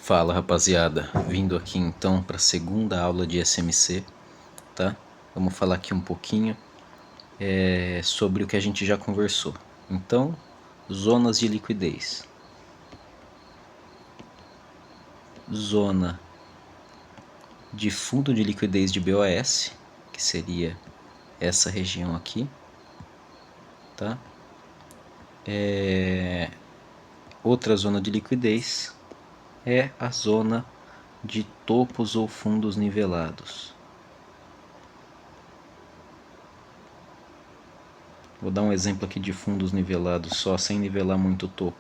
Fala rapaziada, vindo aqui então para a segunda aula de SMC, tá? Vamos falar aqui um pouquinho sobre o que a gente já conversou. Então, zonas de liquidez. Zona de fundo de liquidez de BOS, que seria essa região aqui, tá? Outra zona de liquidez é a zona de topos ou fundos nivelados. Vou dar um exemplo aqui de fundos nivelados só, sem nivelar muito o topo.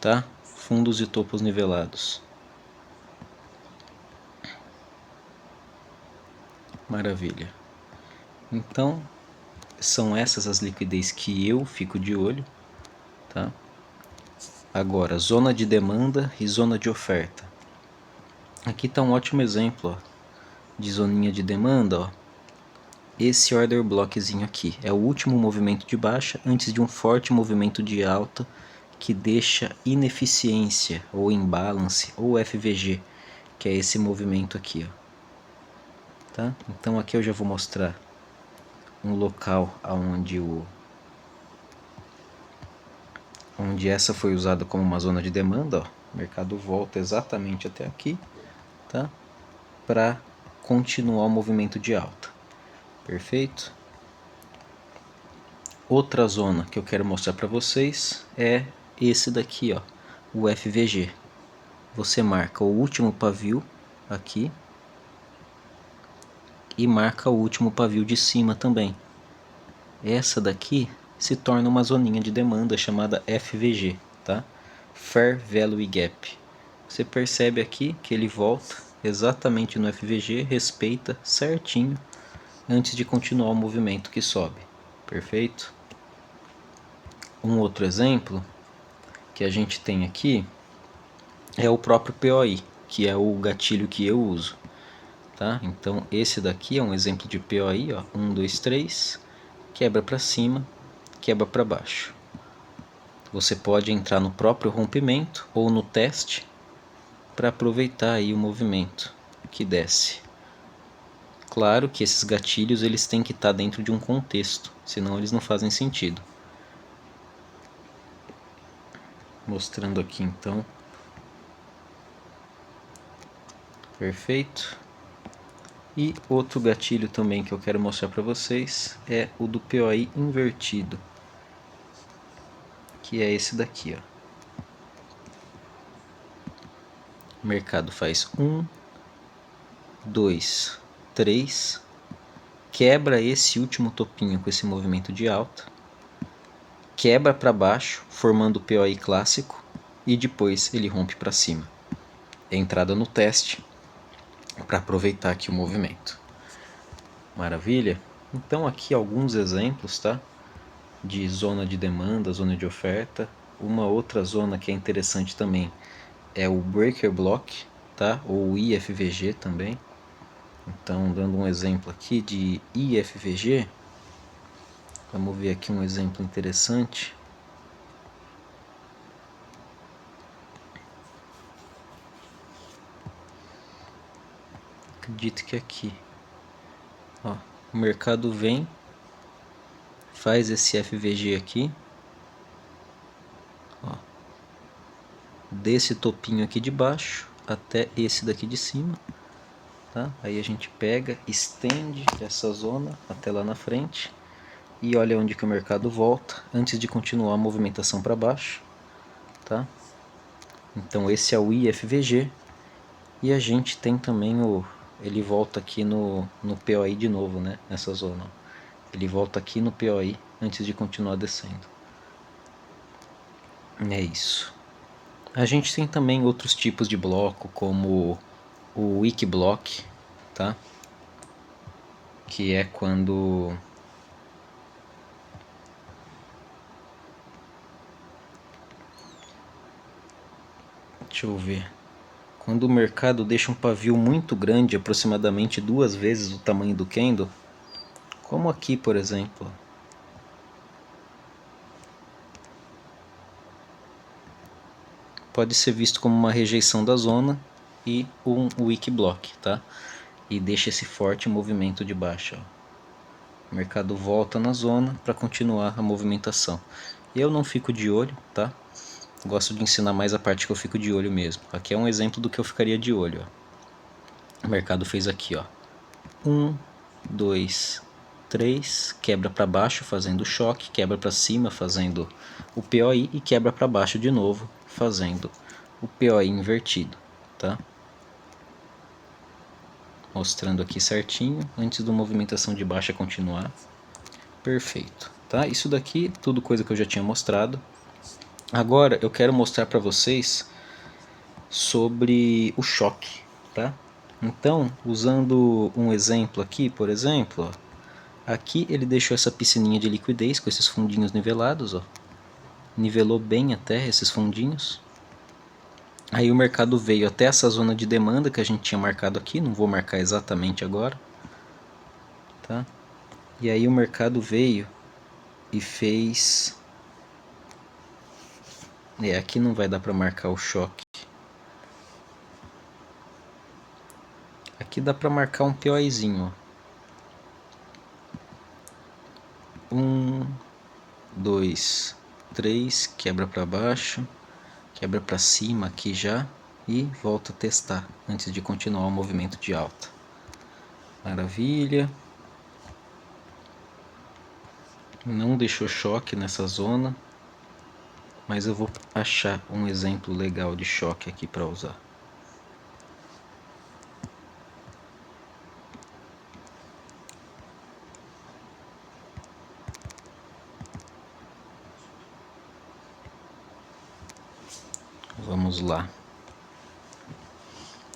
Tá? Fundos e topos nivelados. Maravilha. Então, são essas as liquidez que eu fico de olho, tá? Agora, zona de demanda e zona de oferta. Aqui está um ótimo exemplo, ó, de zoninha de demanda, ó. Esse order blockzinho aqui é o último movimento de baixa antes de um forte movimento de alta que deixa ineficiência ou imbalance ou FVG, que é esse movimento aqui, ó. Tá? Então aqui eu já vou mostrar um local onde essa foi usada como uma zona de demanda, ó. O mercado volta exatamente até aqui, tá? Para continuar o movimento de alta. Perfeito? Outra zona que eu quero mostrar para vocês é esse daqui, ó, o FVG. Você marca o último pavio aqui e marca o último pavio de cima também. Essa daqui se torna uma zoninha de demanda chamada FVG, tá? Fair Value Gap. Você percebe aqui que ele volta exatamente no FVG, respeita certinho antes de continuar o movimento que sobe. Perfeito? Um outro exemplo que a gente tem aqui é o próprio POI, que é o gatilho que eu uso. Tá? Então esse daqui é um exemplo de POI, ó, 1, 2, 3, quebra para cima, quebra para baixo. Você pode entrar no próprio rompimento ou no teste para aproveitar aí o movimento que desce. Claro que esses gatilhos eles têm que estar dentro de um contexto, senão eles não fazem sentido. Mostrando aqui então. Perfeito. E outro gatilho também que eu quero mostrar para vocês é o do POI invertido, que é esse daqui, ó. O mercado faz 1, 2, 3, quebra esse último topinho com esse movimento de alta, quebra para baixo, formando o POI clássico, e depois ele rompe para cima. É entrada no teste para aproveitar aqui o movimento. Maravilha? Então aqui alguns exemplos, tá? De zona de demanda, zona de oferta. Uma outra zona que é interessante também é o Breaker Block, tá? Ou IFVG também. Então, dando um exemplo aqui de IFVG, vamos ver aqui um exemplo interessante. Acredito que aqui, ó, o mercado vem, faz esse FVG aqui, ó, desse topinho aqui de baixo até esse daqui de cima, tá? Aí a gente pega, estende essa zona até lá na frente e olha onde que o mercado volta antes de continuar a movimentação para baixo, tá? Então esse é o IFVG e a gente tem também ele volta aqui no POI de novo, né? Nessa zona, ele volta aqui no POI antes de continuar descendo. É isso. A gente tem também outros tipos de bloco, como o Wick Block, tá? Que é quando deixa eu ver. Quando o mercado deixa um pavio muito grande, aproximadamente 2 vezes o tamanho do candle, como aqui, por exemplo. pode ser visto como uma rejeição da zona e um weak block, tá? E deixa esse forte movimento de baixa. O mercado volta na zona para continuar a movimentação. Eu não fico de olho, tá? Gosto de ensinar mais a parte que eu fico de olho mesmo. Aqui é um exemplo do que eu ficaria de olho, ó. O mercado fez aqui, ó. 1, 2, 3, quebra para baixo fazendo choque, quebra para cima fazendo o POI e quebra para baixo de novo fazendo o POI invertido, tá? Mostrando aqui certinho antes da movimentação de baixa continuar. Perfeito, tá? Isso daqui tudo coisa que eu já tinha mostrado. Agora eu quero mostrar para vocês sobre o choque, tá? Então, usando um exemplo aqui, por exemplo, ó, aqui ele deixou essa piscininha de liquidez com esses fundinhos nivelados, ó. Nivelou bem até esses fundinhos. Aí o mercado veio até essa zona de demanda que a gente tinha marcado aqui, não vou marcar exatamente agora, tá? E aí o mercado veio e fez... aqui não vai dar para marcar o choque. Aqui dá para marcar um POIzinho, ó. 1, 2, 3, quebra para baixo, quebra para cima aqui já e volta a testar antes de continuar o movimento de alta. Maravilha. Não deixou choque nessa zona, mas eu vou achar um exemplo legal de choque aqui para usar. Vamos lá.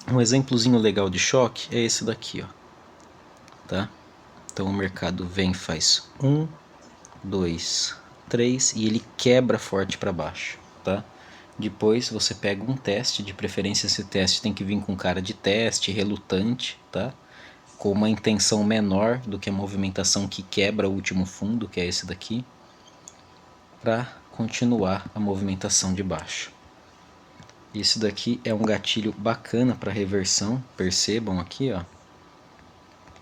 Um exemplozinho legal de choque é esse daqui, ó. Tá? Então o mercado vem, faz 1, 2, 3 e ele quebra forte para baixo, tá? Depois você pega um teste, de preferência esse teste tem que vir com cara de teste, relutante, tá? Com uma intenção menor do que a movimentação que quebra o último fundo, que é esse daqui, para continuar a movimentação de baixo. Esse daqui é um gatilho bacana para reversão, percebam aqui, ó.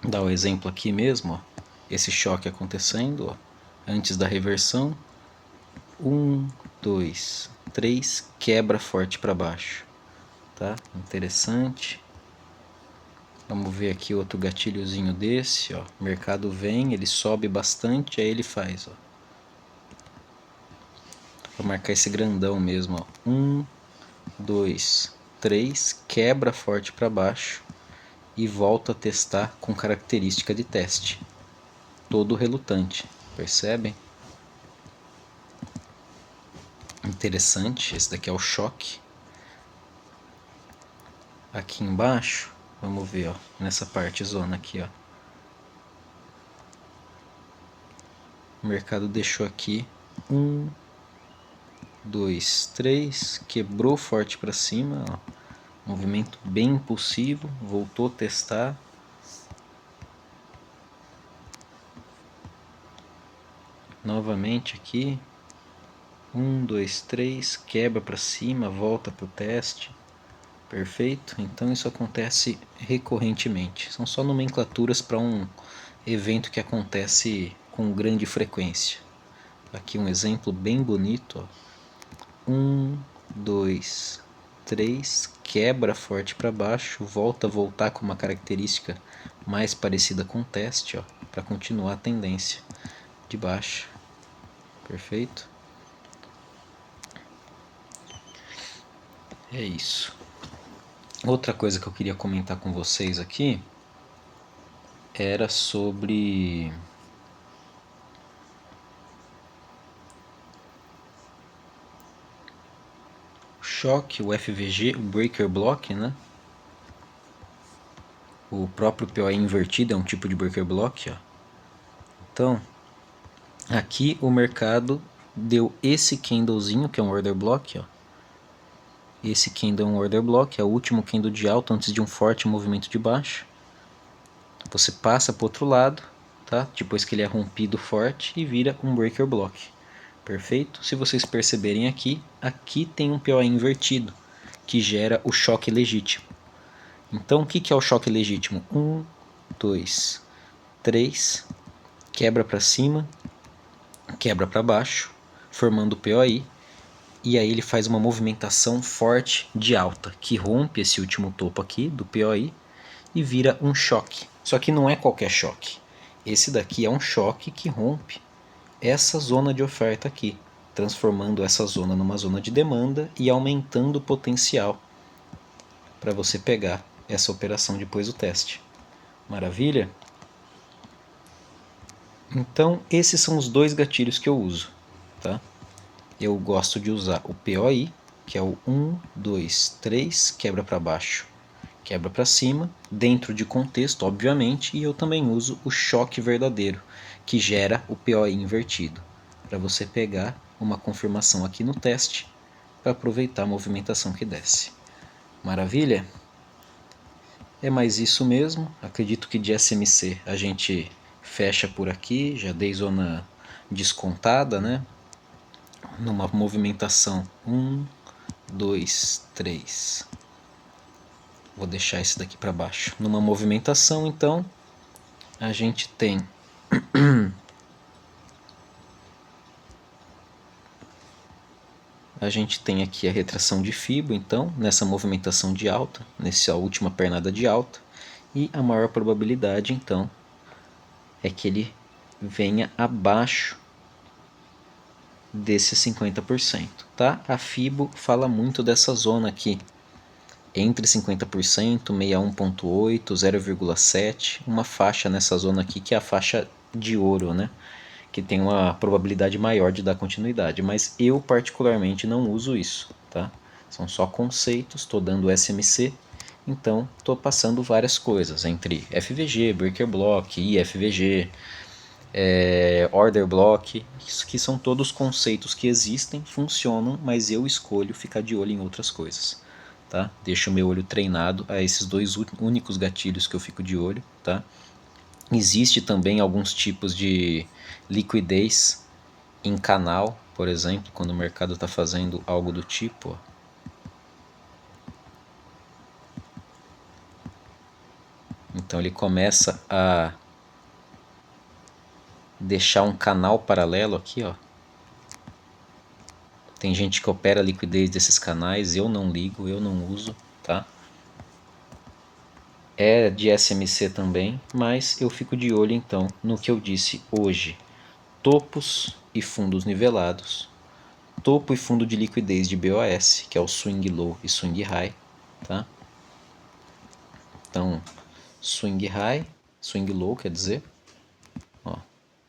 Dá o exemplo aqui mesmo, ó. Esse choque acontecendo, ó, antes da reversão. 1, 2, 3, quebra forte para baixo, tá? Interessante. Vamos ver aqui outro gatilhozinho desse, ó. O mercado vem, ele sobe bastante, aí ele faz, ó. Vou marcar esse grandão mesmo, ó. 1, 2, 3, quebra forte para baixo e volta a testar com característica de teste. Todo relutante, percebem? Interessante, esse daqui é o choque. Aqui embaixo, vamos ver, ó, nessa parte zona aqui, ó. O mercado deixou aqui 1, 2, 3, quebrou forte para cima, ó. Movimento bem impulsivo, voltou a testar. Novamente aqui, 1, 2, 3, quebra para cima, volta para o teste. Perfeito? Então isso acontece recorrentemente. São só nomenclaturas para um evento que acontece com grande frequência. Aqui um exemplo bem bonito, ó. 1, 2, 3, quebra forte para baixo, volta a voltar com uma característica mais parecida com teste, ó, para continuar a tendência de baixa. Perfeito? É isso. Outra coisa que eu queria comentar com vocês aqui era sobre o choque, o FVG, o breaker block, né? O próprio POI invertido é um tipo de breaker block, ó. Então, aqui o mercado deu esse candlezinho, que é um order block, ó. Esse candle é um order block, é o último candle de alta antes de um forte movimento de baixo. Você passa para o outro lado, tá? Depois que ele é rompido forte e vira um breaker block. Perfeito? Se vocês perceberem aqui, aqui tem um POI invertido, que gera o choque legítimo. Então, o que é o choque legítimo? 1, 2, 3, quebra para cima, quebra para baixo, formando o POI, e aí ele faz uma movimentação forte de alta, que rompe esse último topo aqui do POI e vira um choque. Só que não é qualquer choque. Esse daqui é um choque que rompe essa zona de oferta aqui, transformando essa zona numa zona de demanda e aumentando o potencial para você pegar essa operação depois do teste. Maravilha? Então, esses são os dois gatilhos que eu uso, tá? Eu gosto de usar o POI, que é o 1, 2, 3, quebra para baixo, quebra para cima, dentro de contexto, obviamente, e eu também uso o choque verdadeiro, que gera o POI invertido, para você pegar uma confirmação aqui no teste, para aproveitar a movimentação que desce. Maravilha? É mais isso mesmo, acredito que de SMC a gente fecha por aqui, já dei zona descontada, né? Numa movimentação 1, 2, 3. Vou deixar esse daqui para baixo. Numa movimentação, então, a gente tem aqui a retração de Fibo, então, nessa movimentação de alta, nessa última pernada de alta, e a maior probabilidade, então, é que ele venha abaixo desse 50%, tá? A Fibo fala muito dessa zona aqui, entre 50%, 61.8, 0,7, uma faixa nessa zona aqui que é a faixa de ouro, né? Que tem uma probabilidade maior de dar continuidade, mas eu particularmente não uso isso, tá? São só conceitos, estou dando SMC, então estou passando várias coisas entre FVG, Breaker Block, IFVG, Order Block, que são todos conceitos que existem, funcionam, mas eu escolho ficar de olho em outras coisas. Tá? Deixo o meu olho treinado a esses dois únicos gatilhos que eu fico de olho. Tá? Existe também alguns tipos de liquidez em canal, por exemplo, quando o mercado está fazendo algo do tipo. Ó. Então ele começa a deixar um canal paralelo aqui, ó. Tem gente que opera a liquidez desses canais, eu não ligo, eu não uso, tá? É de SMC também, mas eu fico de olho então no que eu disse hoje. Topos e fundos nivelados, topo e fundo de liquidez de BOS, que é o Swing Low e Swing High, tá? Então, Swing High, Swing Low quer dizer, ó.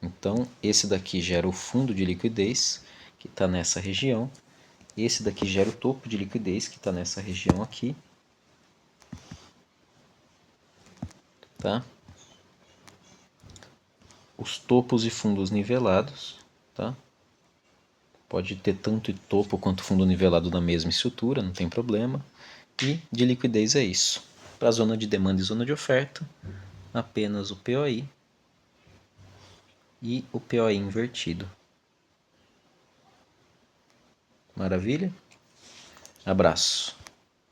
Então, esse daqui gera o fundo de liquidez, que está nessa região. Esse daqui gera o topo de liquidez, que está nessa região aqui. Tá? Os topos e fundos nivelados, tá? Pode ter tanto topo quanto fundo nivelado da mesma estrutura, não tem problema. E de liquidez é isso. Para a zona de demanda e zona de oferta, apenas o POI e o POI invertido. Maravilha? Abraço.